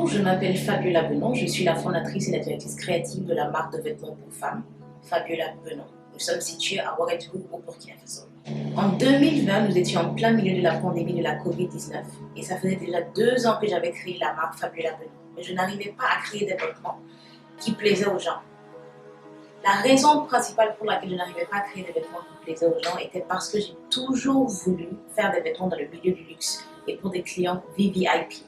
je m'appelle Fabiola Benon, je suis la fondatrice et la directrice créative de la marque de vêtements pour femmes, Fabiola Benon. Nous sommes situés à Ouagadougou, au Burkina Faso. En 2020, nous étions en plein milieu de la pandémie de la Covid-19 et ça faisait déjà 2 ans que j'avais créé la marque Fabiola Benon. Mais je n'arrivais pas à créer des vêtements qui plaisaient aux gens. La raison principale pour laquelle je n'arrivais pas à créer des vêtements qui plaisaient aux gens était parce que j'ai toujours voulu faire des vêtements dans le milieu du luxe et pour des clients VVIP.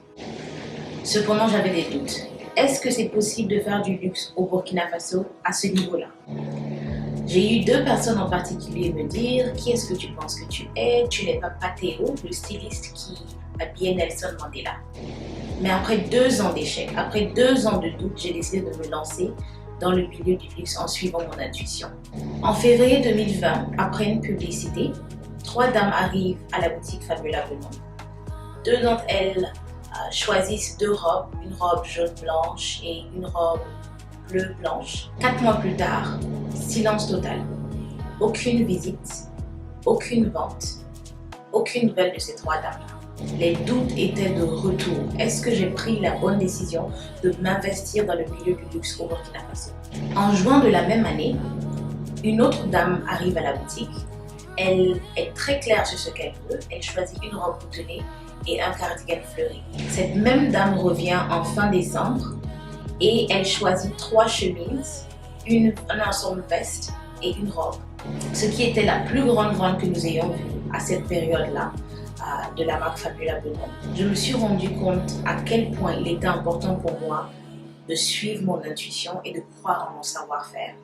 Cependant, j'avais des doutes. Est-ce que c'est possible de faire du luxe au Burkina Faso à ce niveau-là? J'ai eu 2 personnes en particulier me dire: qui est-ce que tu penses que tu es? Tu n'es pas Pateo, le styliste qui habillait Nelson Mandela. Mais après 2 ans d'échec, après 2 ans de doute, j'ai décidé de me lancer dans le milieu du luxe en suivant mon intuition. En février 2020, après une publicité, 3 dames arrivent à la boutique Fabiola Benon. 2 d'entre elles choisissent 2 robes, une robe jaune-blanche et une robe bleu-blanche. 4 mois plus tard, silence total. Aucune visite, aucune vente, aucune nouvelle de ces 3 dames-là. Les doutes étaient de retour. Est-ce que j'ai pris la bonne décision de m'investir dans le milieu du luxe au Burkina Faso? En juin de la même année, une autre dame arrive à la boutique. Elle est très claire sur ce qu'elle veut. Elle choisit une robe boutonnée et un cardigan fleuri. Cette même dame revient en fin décembre et elle choisit 3 chemises, un ensemble veste et une robe. Ce qui était la plus grande vente que nous ayons vue à cette période-là de la marque Fabiola Benon. Je me suis rendu compte à quel point il était important pour moi de suivre mon intuition et de croire en mon savoir-faire.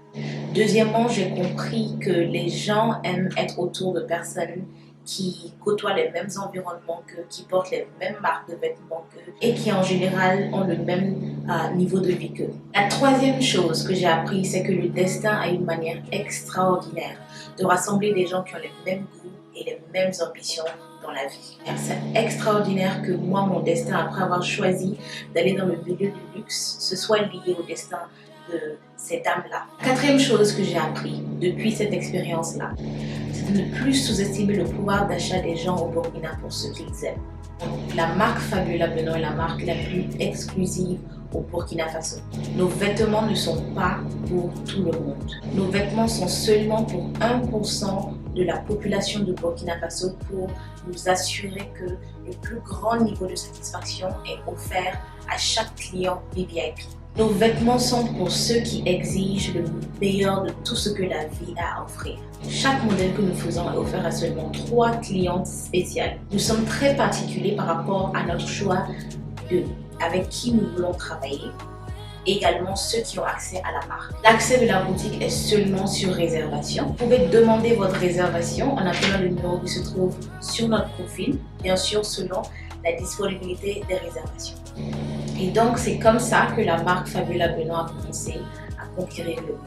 Deuxièmement, j'ai compris que les gens aiment être autour de personnes qui côtoient les mêmes environnements qu'eux, qui portent les mêmes marques de vêtements qu'eux et qui en général ont le même niveau de vie qu'eux. La troisième chose que j'ai appris, c'est que le destin a une manière extraordinaire de rassembler des gens qui ont les mêmes goûts et les mêmes ambitions dans la vie. C'est extraordinaire que moi, mon destin, après avoir choisi d'aller dans le milieu du luxe, ce soit lié au destin de ces dames-là. Quatrième chose que j'ai appris depuis cette expérience-là, c'est de ne plus sous-estimer le pouvoir d'achat des gens au Burkina pour ce qu'ils aiment. La marque Fabiola Benon est la marque la plus exclusive au Burkina Faso. Nos vêtements ne sont pas pour tout le monde. Nos vêtements sont seulement pour 1% de la population de Burkina Faso pour nous assurer que le plus grand niveau de satisfaction est offert à chaque client VVIP. Nos vêtements sont pour ceux qui exigent le meilleur de tout ce que la vie a à offrir. Chaque modèle que nous faisons est offert à seulement 3 clientes spéciales. Nous sommes très particuliers par rapport à notre choix avec qui nous voulons travailler. Également ceux qui ont accès à la marque. L'accès de la boutique est seulement sur réservation. Vous pouvez demander votre réservation en appelant le numéro qui se trouve sur notre profil, bien sûr selon la disponibilité des réservations. Et donc c'est comme ça que la marque Fabiola Benon a commencé à conquérir le monde.